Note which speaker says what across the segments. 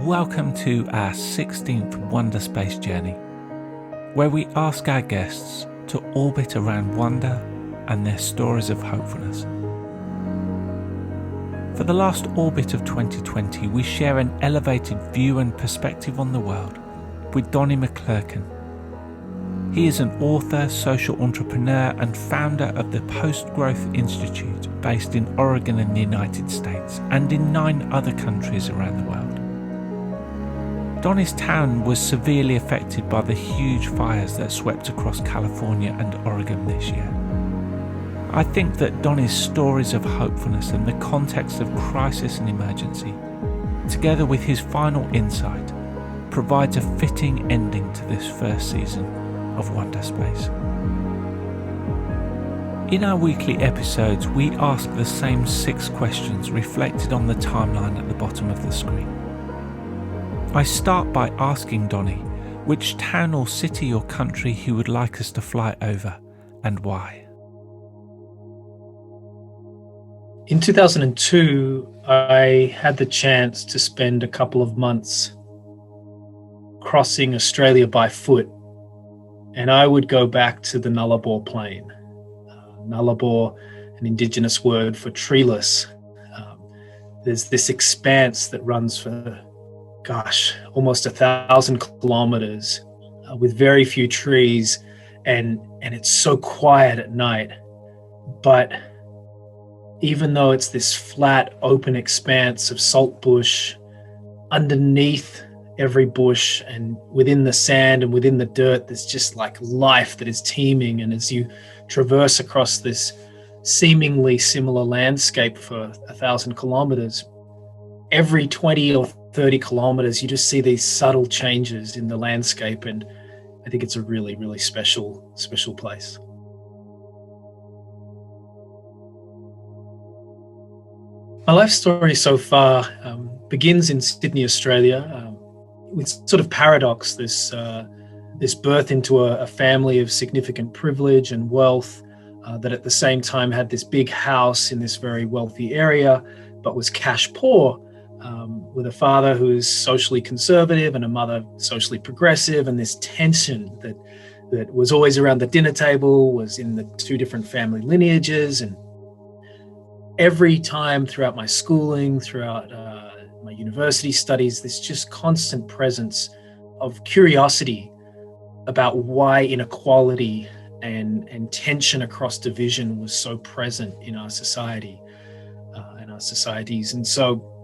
Speaker 1: Welcome to our 16th Wonderspace journey, where we ask our guests to orbit around wonder and their stories of hopefulness. For the last orbit of 2020, we share an elevated view and perspective on the world with Donnie Maclurcan. He is an author, social entrepreneur, and founder of the Post-Growth Institute based in Oregon in the United States and in 9 other countries around the world. Donnie's town was severely affected by the huge fires that swept across California and Oregon this year. I think that Donnie's stories of hopefulness and the context of crisis and emergency, together with his final insight, provides a fitting ending to this first season of Wonderspace. In our weekly episodes, we ask the same 6 questions reflected on the timeline at the bottom of the screen. I start by asking Donnie which town or city or country he would like us to fly over and why.
Speaker 2: In 2002, I had the chance to spend a couple of months crossing Australia by foot, and I would go back to the Nullarbor Plain. Nullarbor, an Indigenous word for treeless. There's this expanse that runs for almost 1,000 kilometers with very few trees, and it's so quiet at night. But even though it's this flat, open expanse of salt bush, underneath every bush and within the sand and within the dirt, there's just like life that is teeming. And as you traverse across this seemingly similar landscape for 1,000 kilometers, every 20 or 30 kilometers, you just see these subtle changes in the landscape. And I think it's a really, really special place. My life story so far begins in Sydney, Australia, with sort of paradox, this birth into a family of significant privilege and wealth that at the same time had this big house in this very wealthy area, but was cash poor. With a father who is socially conservative and a mother socially progressive, and this tension that was always around the dinner table, was in the 2 different family lineages. And every time throughout my schooling, throughout my university studies, this just constant presence of curiosity about why inequality and tension across division was so present in our society and our societies. And so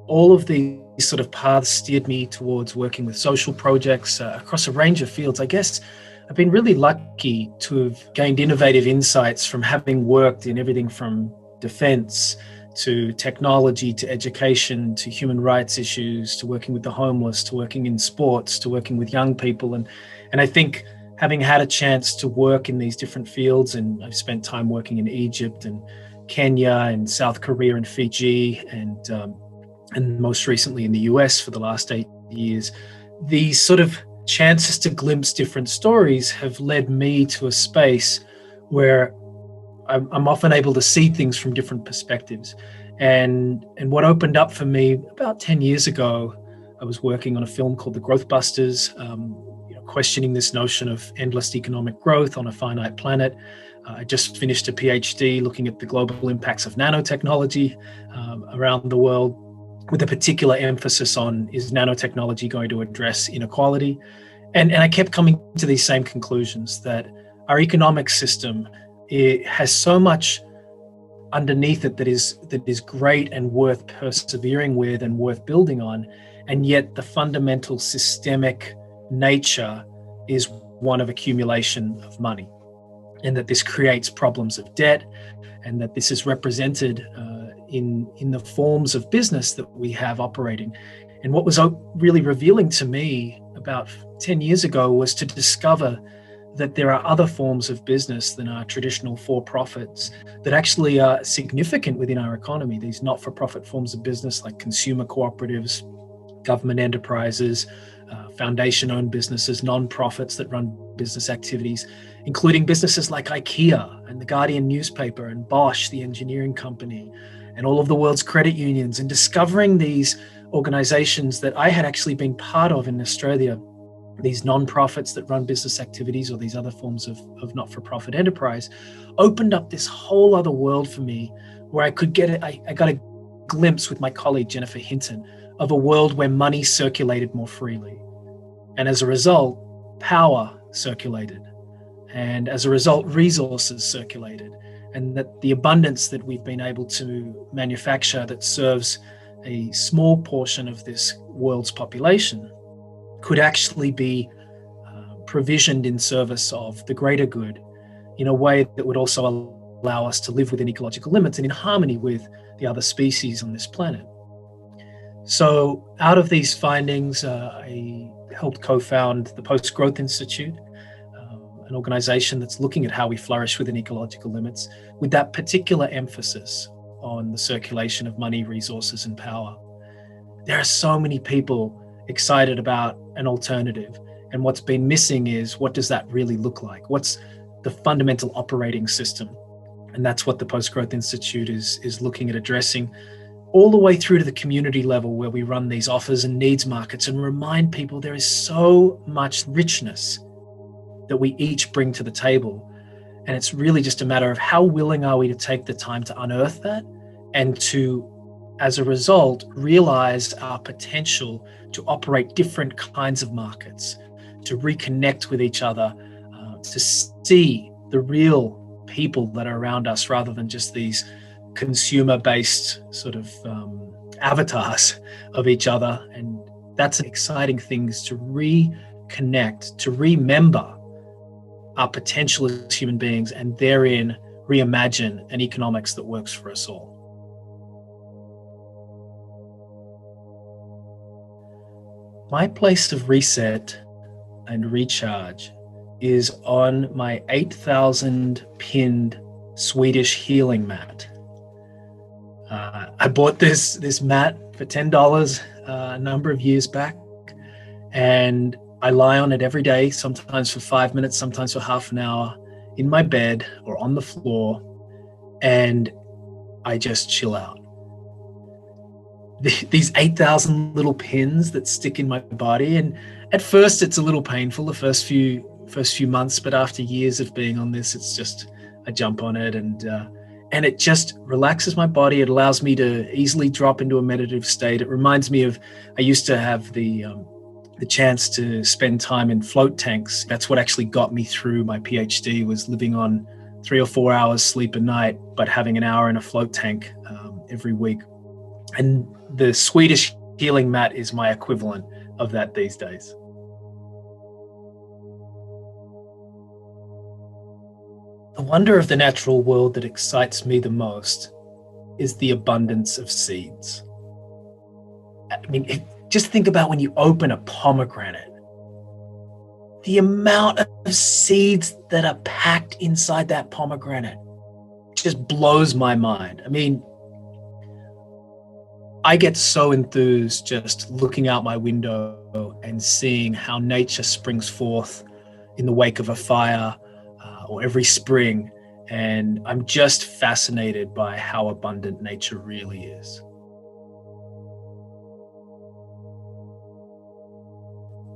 Speaker 2: all of these sort of paths steered me towards working with social projects across a range of fields. I guess I've been really lucky to have gained innovative insights from having worked in everything from defense to technology to education to human rights issues to working with the homeless to working in sports to working with young people. And I think having had a chance to work in these different fields, and I've spent time working in Egypt and Kenya and South Korea and Fiji and most recently in the US for the last 8 years, these sort of chances to glimpse different stories have led me to a space where I'm often able to see things from different perspectives. And what opened up for me about 10 years ago, I was working on a film called The Growth Busters, questioning this notion of endless economic growth on a finite planet. I just finished a PhD looking at the global impacts of nanotechnology around the world, with a particular emphasis on, is nanotechnology going to address inequality? And I kept coming to these same conclusions, that our economic system, it has so much underneath it that is great and worth persevering with and worth building on, and yet the fundamental systemic nature is one of accumulation of money, and that this creates problems of debt, and that this is represented in the forms of business that we have operating. And what was really revealing to me about 10 years ago was to discover that there are other forms of business than our traditional for-profits that actually are significant within our economy. These not-for-profit forms of business like consumer cooperatives, government enterprises, foundation-owned businesses, non-profits that run business activities, including businesses like IKEA and the Guardian newspaper and Bosch, the engineering company, and all of the world's credit unions, and discovering these organizations that I had actually been part of in Australia, these non-profits that run business activities or these other forms of not-for-profit enterprise, opened up this whole other world for me where I could get it. I got a glimpse with my colleague, Jennifer Hinton, of a world where money circulated more freely. And as a result, power circulated. And as a result, resources circulated. And that the abundance that we've been able to manufacture that serves a small portion of this world's population could actually be provisioned in service of the greater good in a way that would also allow us to live within ecological limits and in harmony with the other species on this planet. So out of these findings, I helped co-found the Post-Growth Institute, an organization that's looking at how we flourish within ecological limits, with that particular emphasis on the circulation of money, resources, and power. There are so many people excited about an alternative, and what's been missing is, what does that really look like? What's the fundamental operating system? And that's what the Post-Growth Institute is looking at addressing, all the way through to the community level, where we run these offers and needs markets and remind people there is so much richness that we each bring to the table. And it's really just a matter of how willing are we to take the time to unearth that and to, as a result, realize our potential to operate different kinds of markets, to reconnect with each other, to see the real people that are around us rather than just these consumer-based sort of avatars of each other. And that's an exciting thing, is to reconnect, to remember our potential as human beings, and therein reimagine an economics that works for us all. My place of reset and recharge is on my 8,000 pinned Swedish healing mat. I bought this mat for $10 a number of years back, and I lie on it every day, sometimes for 5 minutes, sometimes for half an hour, in my bed or on the floor, and I just chill out. These 8,000 little pins that stick in my body, and at first it's a little painful the first few months, but after years of being on this, it's just, I jump on it and it just relaxes my body. It allows me to easily drop into a meditative state. It reminds me of, I used to have the chance to spend time in float tanks. That's what actually got me through my PhD, was living on 3 or 4 hours sleep a night, but having an hour in a float tank every week. And the Swedish healing mat is my equivalent of that these days. The wonder of the natural world that excites me the most is the abundance of seeds. I mean, just think about when you open a pomegranate, the amount of seeds that are packed inside that pomegranate just blows my mind. I mean, I get so enthused just looking out my window and seeing how nature springs forth in the wake of a fire or every spring. And I'm just fascinated by how abundant nature really is.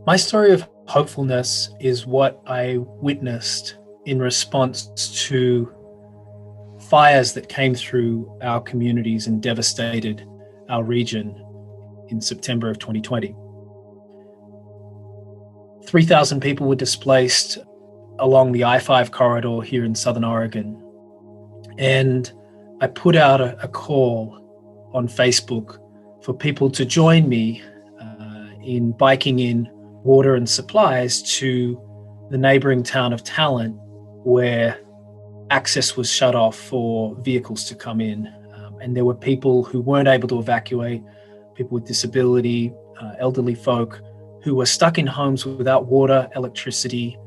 Speaker 2: My story of hopefulness is what I witnessed in response to fires that came through our communities and devastated our region in September of 2020. 3,000 people were displaced along the I-5 corridor here in Southern Oregon. And I put out a call on Facebook for people to join me in biking in water and supplies to the neighboring town of Talent, where access was shut off for vehicles to come in. And there were people who weren't able to evacuate, people with disability, elderly folk who were stuck in homes without water, electricity,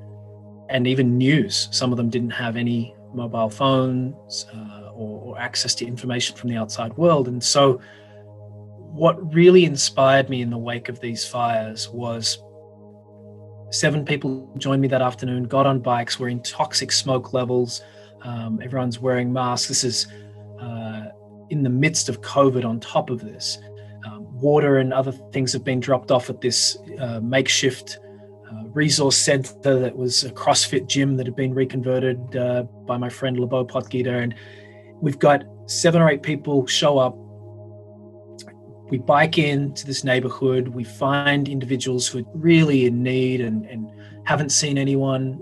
Speaker 2: and even news. Some of them didn't have any mobile phones or access to information from the outside world. And so what really inspired me in the wake of these fires was 7 people joined me that afternoon, got on bikes. We're in toxic smoke levels. Everyone's wearing masks. This is in the midst of COVID on top of this. water and other things have been dropped off at this makeshift resource center that was a CrossFit gym that had been reconverted by my friend Lebo Potgieter. And we've got 7 or 8 people show up. We bike into this neighborhood. We find individuals who are really in need and haven't seen anyone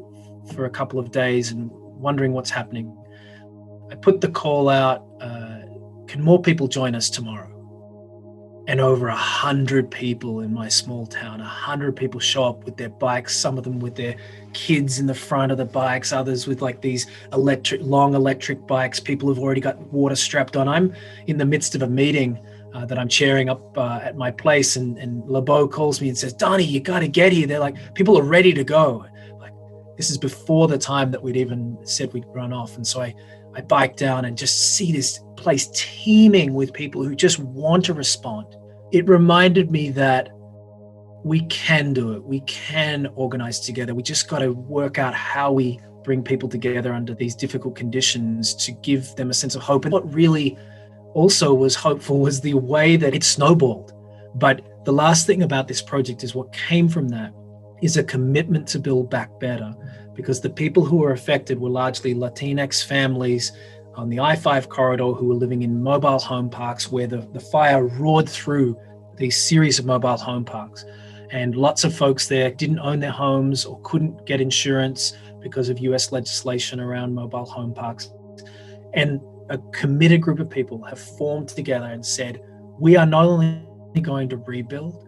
Speaker 2: for a couple of days and wondering what's happening. I put the call out, can more people join us tomorrow? And over 100 people in my small town, 100 people show up with their bikes, some of them with their kids in the front of the bikes, others with like these long electric bikes. People have already got water strapped on. I'm in the midst of a meeting that I'm chairing up at my place, and Lebo calls me and says, Donnie, you got to get here. They're like, people are ready to go. Like, this is before the time that we'd even said we'd run off. And so I bike down and just see this place teeming with people who just want to respond. It reminded me that we can do it. We can organize together. We just got to work out how we bring people together under these difficult conditions to give them a sense of hope. And what really also was hopeful was the way that it snowballed. But the last thing about this project is what came from that is a commitment to build back better, because the people who were affected were largely Latinx families on the I-5 corridor who were living in mobile home parks where the fire roared through these series of mobile home parks. And lots of folks there didn't own their homes or couldn't get insurance because of US legislation around mobile home parks. And a committed group of people have formed together and said, we are not only going to rebuild,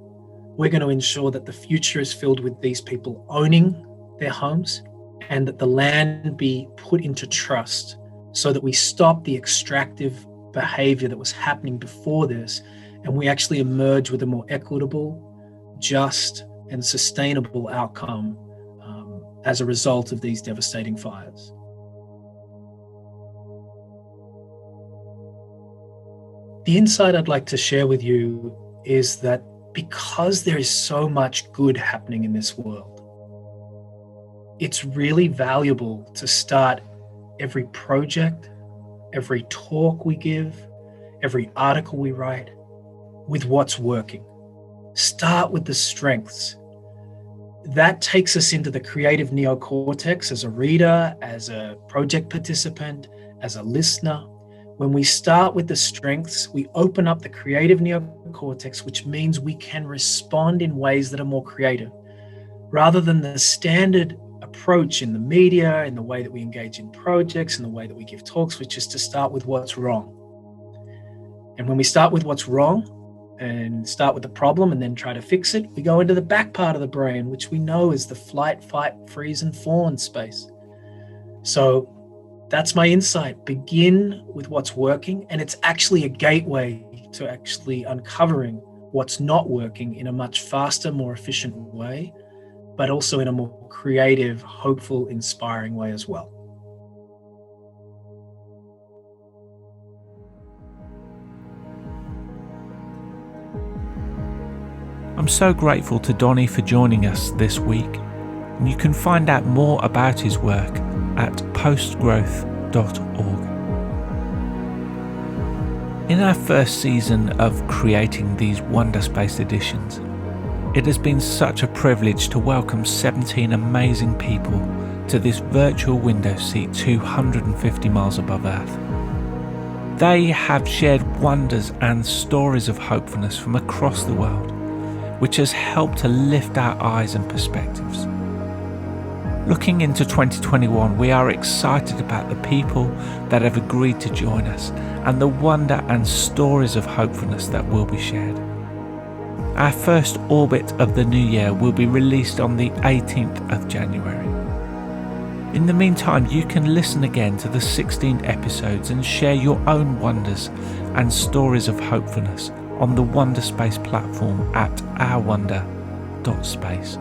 Speaker 2: we're going to ensure that the future is filled with these people owning their homes and that the land be put into trust so that we stop the extractive behavior that was happening before this, and we actually emerge with a more equitable, just, and sustainable outcome as a result of these devastating fires. The insight I'd like to share with you is that because there is so much good happening in this world, it's really valuable to start every project, every talk we give, every article we write with what's working. Start with the strengths. That takes us into the creative neocortex as a reader, as a project participant, as a listener. When we start with the strengths, we open up the creative neocortex, which means we can respond in ways that are more creative, rather than the standard approach in the media, in the way that we engage in projects, in the way that we give talks, which is to start with what's wrong. And when we start with what's wrong and start with the problem and then try to fix it, we go into the back part of the brain, which we know is the flight, fight, freeze, and fawn space. So that's my insight. Begin with what's working, and it's actually a gateway to actually uncovering what's not working in a much faster, more efficient way, but also in a more creative, hopeful, inspiring way as well.
Speaker 1: I'm so grateful to Donnie for joining us this week, and you can find out more about his work at postgrowth.org. In our first season of creating these Wonderspace editions, it has been such a privilege to welcome 17 amazing people to this virtual window seat 250 miles above Earth. They have shared wonders and stories of hopefulness from across the world, which has helped to lift our eyes and perspectives. Looking into 2021, we are excited about the people that have agreed to join us and the wonder and stories of hopefulness that will be shared. Our first orbit of the new year will be released on the 18th of January. In the meantime, you can listen again to the 16 episodes and share your own wonders and stories of hopefulness on the Wonderspace platform at ourwonder.space.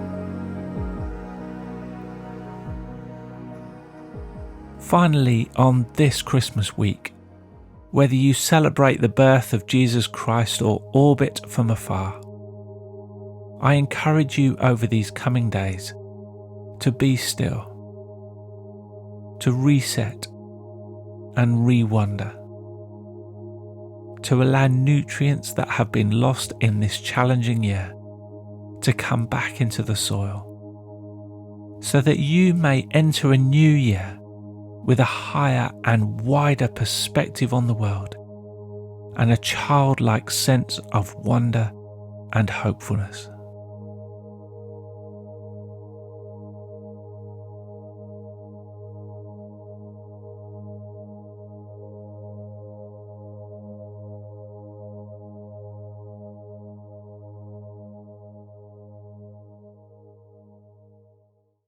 Speaker 1: Finally, on this Christmas week, whether you celebrate the birth of Jesus Christ or orbit from afar, I encourage you over these coming days to be still, to reset and re-wonder, to allow nutrients that have been lost in this challenging year to come back into the soil, so that you may enter a new year with a higher and wider perspective on the world and a childlike sense of wonder and hopefulness.